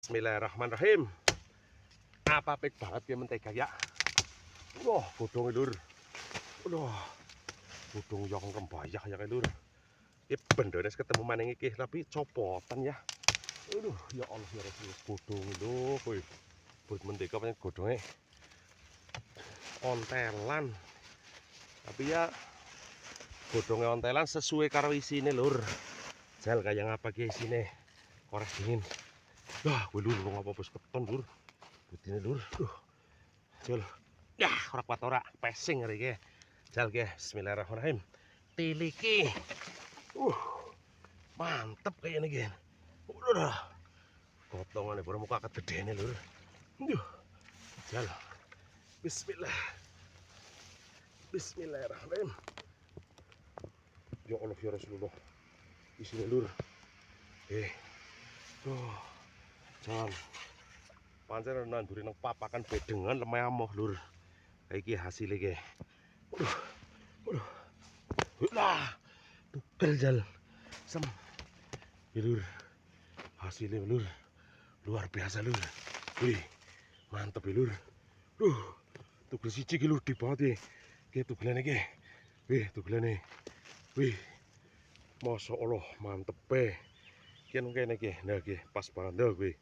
Bismillahirrahmanirrahim. Apa pek banget ya mentega ya. Wah, bodong lur. Waduh. Bodong yang rembayah ya lur. Iki benderes ketemu maning iki tapi copotan ya. Aduh, ya Allah ya Rasulullah bodong lho kowe. Buat mentega pancen godhonge ontelan. Tapi ya bodongnya ontelan sesuai karo isine lur. Jal kayak ngapa ki isine? Kores dingin. Wah, gue lur ngapa bos keton lur. Putine lur. Jal. Yah, ora kuat ora pesing hari iki. Jal ki, bismillahirrahmanirrahim. Tiliki. Mantep kayak ini gen. Udah. Potongane baru muka kedene lur. Jal. Bismillah. Bismillahirrahmanirrahim. Ya Allah ya Rasulullah. Isine lur. Jangan pancen nanduri nang papakan bedengan lemah amoh lur. Iki hasil iki. Waduh. Lah. Tugel jal. Sem. Lur. Hasilnya lur. Luar biasa lur. Wih. Mantep lur. Tugel siji iki lur di banget iki. Tugelane iki. Wih, tugelane. Wih. Masya Allah, mantep Kian kene iki. Nah iki pas banget lho kuwi.